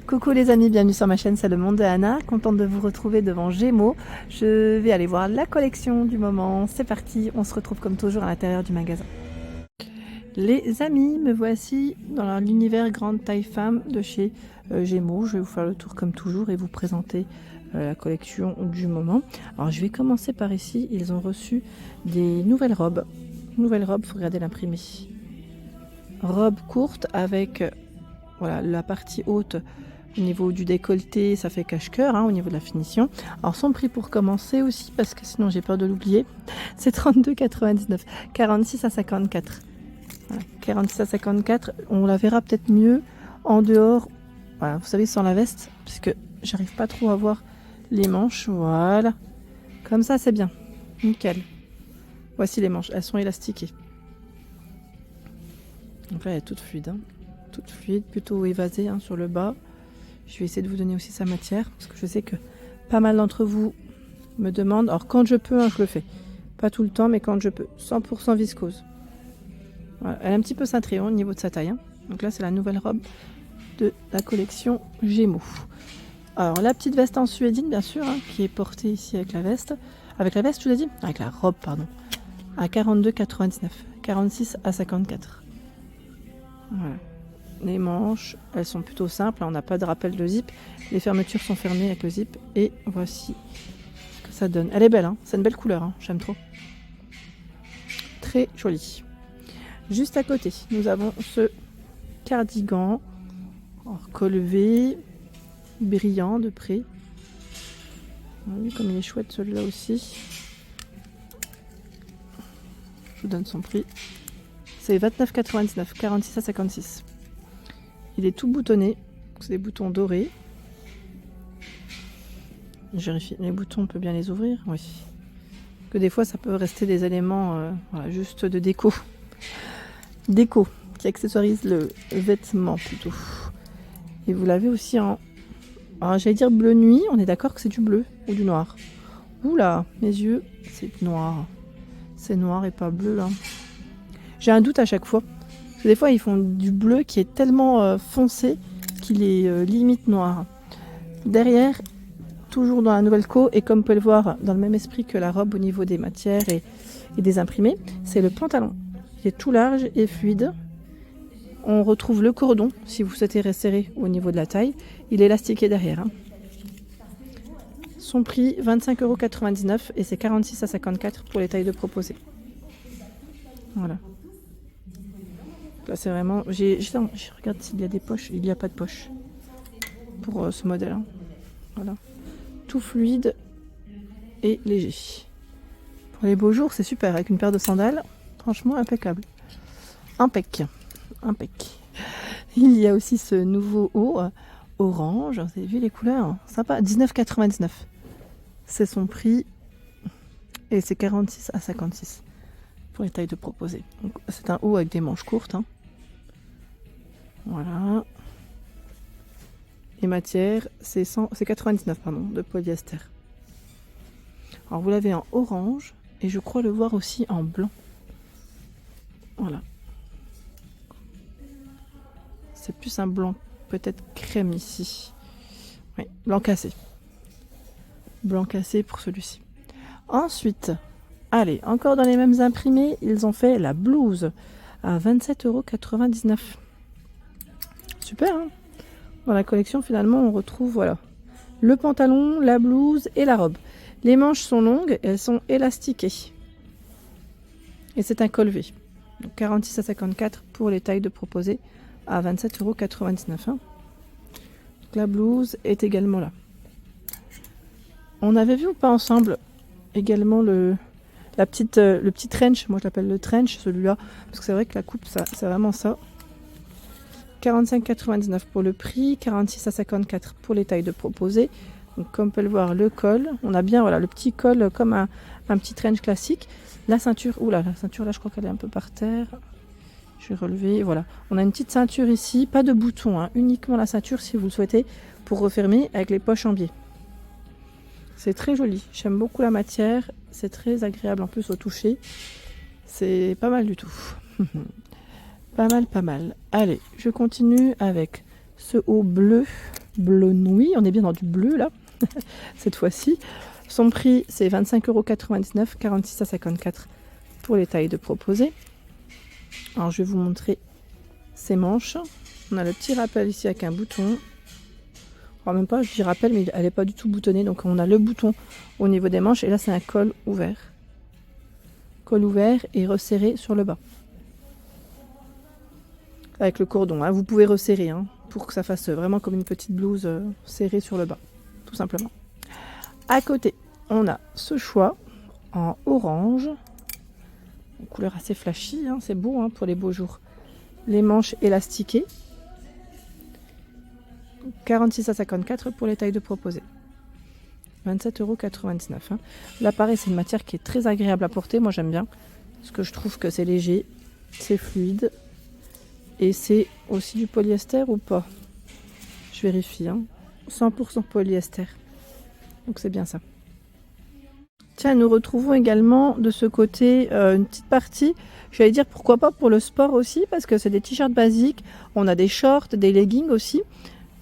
Coucou les amis, bienvenue sur ma chaîne, c'est le monde de Anna, contente de vous retrouver devant Gémeaux. Je vais aller voir la collection du moment, c'est parti, on se retrouve comme toujours à l'intérieur du magasin. Les amis, me voici dans l'univers grande taille femme de chez Gémeaux. Je vais vous faire le tour comme toujours et vous présenter la collection du moment. Alors je vais commencer par ici, ils ont reçu des nouvelles robes. Nouvelles robes, il faut regarder l'imprimé. Robe courte avec voilà, la partie haute. Au niveau du décolleté, ça fait cache-cœur, au niveau de la finition. Alors son prix pour commencer aussi, parce que sinon j'ai peur de l'oublier, c'est 32,99, 46 à 54. Voilà, 46 à 54, on la verra peut-être mieux en dehors, voilà, vous savez, sans la veste, puisque j'arrive pas trop à voir les manches. Voilà, comme ça c'est bien, nickel. Voici les manches, elles sont élastiquées. Donc là elle est toute fluide, toute fluide, plutôt évasée sur le bas. Je vais essayer de vous donner aussi sa matière, parce que je sais que pas mal d'entre vous me demandent. Alors quand je peux, je le fais. Pas tout le temps, mais quand je peux. 100% viscose. Voilà. Elle est un petit peu cintrée au niveau de sa taille. Donc là, c'est la nouvelle robe de la collection Gémeaux. Alors la petite veste en suédine, bien sûr, qui est portée ici avec la veste. Avec la veste, je vous l'ai dit. Avec la robe, pardon. À 42,99. 46 à 54. Voilà. Les manches, elles sont plutôt simples, on n'a pas de rappel de zip. Les fermetures sont fermées avec le zip. Et voici ce que ça donne. Elle est belle, c'est une belle couleur, j'aime trop. Très jolie. Juste à côté, nous avons ce cardigan en col V, brillant de près. Oui, comme il est chouette celui-là aussi. Je vous donne son prix. C'est 29,99, 46 à 56. Il est tout boutonné, c'est des boutons dorés. Je vérifie, les boutons, on peut bien les ouvrir, oui. Que des fois, ça peut rester des éléments voilà, juste de déco. Déco, qui accessorise le vêtement plutôt. Et vous l'avez aussi en... Alors, j'allais dire bleu nuit, on est d'accord que c'est du bleu ou du noir. Oula, mes yeux, c'est noir. C'est noir et pas bleu, là. J'ai un doute à chaque fois. Des fois, ils font du bleu qui est tellement foncé qu'il est limite noir. Derrière, toujours dans la nouvelle co, et comme vous pouvez le voir, dans le même esprit que la robe au niveau des matières et des imprimés, c'est le pantalon. Il est tout large et fluide. On retrouve le cordon, si vous souhaitez resserrer au niveau de la taille. Il est élastiqué derrière. Son prix, 25,99 € et c'est 46 à 54 pour les tailles de proposées. Voilà. Là, c'est vraiment... Je regarde s'il y a des poches. Il n'y a pas de poche pour ce modèle. Voilà. Tout fluide et léger. Pour les beaux jours, c'est super. Avec une paire de sandales, franchement, impeccable. Impec. Il y a aussi ce nouveau haut orange. Vous avez vu les couleurs? Sympa. 19,99. C'est son prix. Et c'est 46 à 56 pour les tailles de proposées. C'est un haut avec des manches courtes. Voilà. Les matières, c'est 99 de polyester. Alors vous l'avez en orange et je crois le voir aussi en blanc. Voilà. C'est plus un blanc peut-être crème ici. Oui, blanc cassé. Blanc cassé pour celui-ci. Ensuite, allez, encore dans les mêmes imprimés, ils ont fait la blouse à 27,99 €. Super, Dans la collection, finalement, on retrouve voilà, le pantalon, la blouse et la robe. Les manches sont longues et elles sont élastiquées. Et c'est un col V. Donc 46 à 54 pour les tailles de proposées à 27,99 €. Donc la blouse est également là. On avait vu ou pas ensemble également le petit trench. Moi, je l'appelle le trench, celui-là. Parce que c'est vrai que la coupe, c'est vraiment ça. 45,99 € pour le prix, 46 à 54 pour les tailles de proposées. Donc, comme on peut le voir, le col, on a bien voilà, le petit col comme un petit trench classique. La ceinture, la ceinture là, je crois qu'elle est un peu par terre. Je vais relever, voilà. On a une petite ceinture ici, pas de bouton, uniquement la ceinture si vous le souhaitez, pour refermer avec les poches en biais. C'est très joli, j'aime beaucoup la matière, c'est très agréable en plus au toucher. C'est pas mal du tout. Pas mal. Allez, je continue avec ce haut bleu bleu nuit. On est bien dans du bleu là, cette fois-ci. Son prix, c'est 25,99 €, 46 à 54 pour les tailles de proposées. Alors, je vais vous montrer ces manches. On a le petit rappel ici avec un bouton. Enfin, même pas, je dis rappel, mais elle n'est pas du tout boutonnée. Donc, on a le bouton au niveau des manches. Et là, c'est un col ouvert. Col ouvert et resserré sur le bas. Avec le cordon. Hein. Vous pouvez resserrer pour que ça fasse vraiment comme une petite blouse serrée sur le bas. Tout simplement. À côté, on a ce choix en orange. Une couleur assez flashy. C'est beau pour les beaux jours. Les manches élastiquées. 46 à 54 pour les tailles de proposées. 27,99 €. Là, pareil, c'est une matière qui est très agréable à porter. Moi, j'aime bien. Parce que je trouve que c'est léger, c'est fluide. Et c'est aussi du polyester ou pas? Je vérifie. 100% polyester. Donc, c'est bien ça. Tiens, nous retrouvons également de ce côté une petite partie. J'allais dire pourquoi pas pour le sport aussi. Parce que c'est des t-shirts basiques. On a des shorts, des leggings aussi.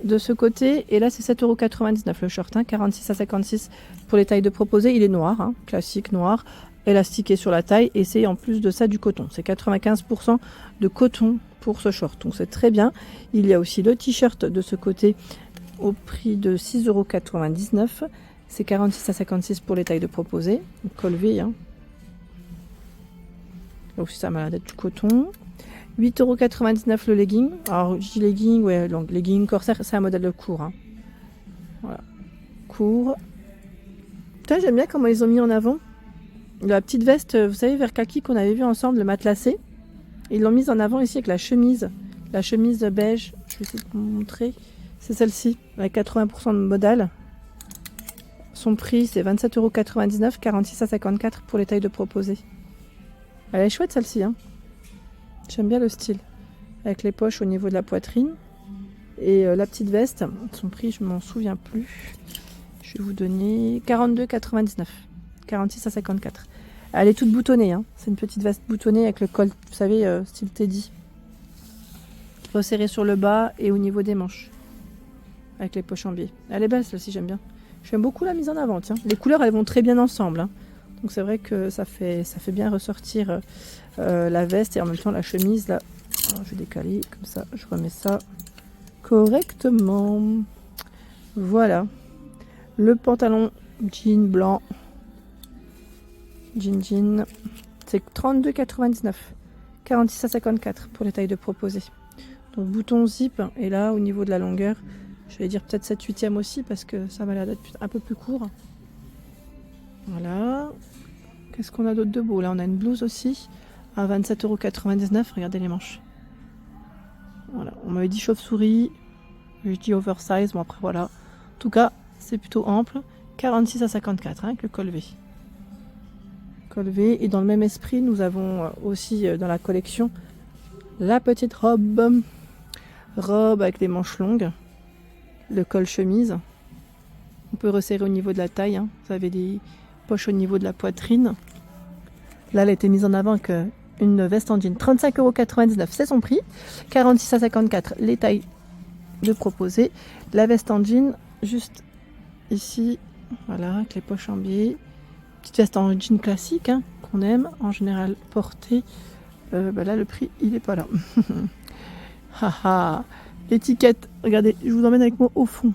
De ce côté, et là c'est 7,99 € le short, 46 à 56 pour les tailles de proposées. Il est noir, classique noir, élastiqué sur la taille, et c'est en plus de ça du coton. C'est 95% de coton pour ce short, donc c'est très bien. Il y a aussi le t-shirt de ce côté au prix de 6,99 €. C'est 46 à 56 pour les tailles de proposées, col V. Donc ça m'a l'air d'être du coton. 8,99 € le legging. Alors, je dis legging, ouais, donc legging corsaire, c'est un modèle de court. Voilà. Court. Putain, j'aime bien comment ils ont mis en avant la petite veste, vous savez, vert kaki qu'on avait vu ensemble, le matelassé. Ils l'ont mise en avant ici avec la chemise. La chemise beige, je vais essayer de vous montrer. C'est celle-ci, avec 80% de modal. Son prix, c'est 27,99 €, 46 à 54 pour les tailles de proposées. Elle est chouette celle-ci, J'aime bien le style, avec les poches au niveau de la poitrine et la petite veste, son prix je m'en souviens plus, je vais vous donner 42,99 €, 46 à 54. Elle est toute boutonnée, c'est une petite veste boutonnée avec le col, vous savez, style Teddy, resserré sur le bas et au niveau des manches, avec les poches en biais. Elle est belle celle-ci, j'aime bien. J'aime beaucoup la mise en avant, tiens. Les couleurs elles vont très bien ensemble, donc c'est vrai que ça fait bien ressortir la veste et en même temps la chemise là. Alors, je vais décaler comme ça, je remets ça correctement. Voilà. Le pantalon jean blanc. Jean. C'est 32,99 €. 46 à 54 pour les tailles de proposées. Donc bouton zip et là au niveau de la longueur, je vais dire peut-être 7/8e aussi parce que ça m'a l'air d'être un peu plus court. Voilà. Qu'est-ce qu'on a d'autre de beau? Là, on a une blouse aussi à 27,99 €. Regardez les manches. Voilà. On m'avait dit chauve-souris. Je dis oversize. Bon, après, voilà. En tout cas, c'est plutôt ample. 46 à 54 avec le col V. Col V. Et dans le même esprit, nous avons aussi dans la collection la petite robe. Robe avec les manches longues. Le col chemise. On peut resserrer au niveau de la taille. Vous avez des poche au niveau de la poitrine. Là, elle a été mise en avant avec une veste en jean. 35,99 €, c'est son prix. 46 à 54, les tailles de proposées. La veste en jean, juste ici, voilà, avec les poches en biais. Petite veste en jean classique, qu'on aime en général porter. Là, le prix, il n'est pas là. Haha. L'étiquette, regardez, je vous emmène avec moi au fond.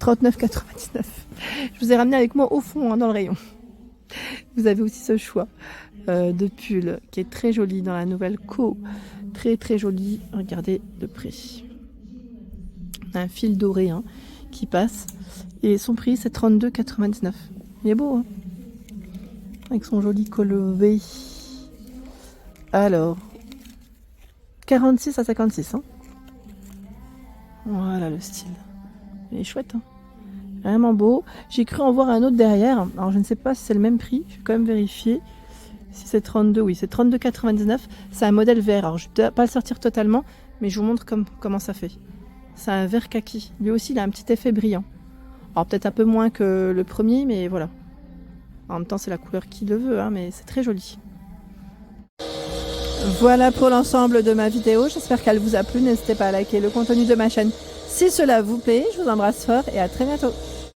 39,99 €. Je vous ai ramené avec moi au fond, dans le rayon. Vous avez aussi ce choix de pull qui est très joli dans la nouvelle Co. Très très joli. Regardez de près. Un fil doré qui passe. Et son prix c'est 32,99 €. Il est beau, avec son joli col V. Alors, 46 à 56. Voilà le style. Il est chouette, vraiment beau. J'ai cru en voir un autre derrière. Alors je ne sais pas si c'est le même prix. Je vais quand même vérifier si c'est 32. Oui, c'est 32,99 €. C'est un modèle vert. Alors je ne vais pas le sortir totalement, mais je vous montre comment ça fait. C'est un vert kaki. Lui aussi, il a un petit effet brillant. Alors peut-être un peu moins que le premier, mais voilà. En même temps, c'est la couleur qui le veut, mais c'est très joli. Voilà pour l'ensemble de ma vidéo. J'espère qu'elle vous a plu. N'hésitez pas à liker le contenu de ma chaîne Si cela vous plaît, je vous embrasse fort et à très bientôt.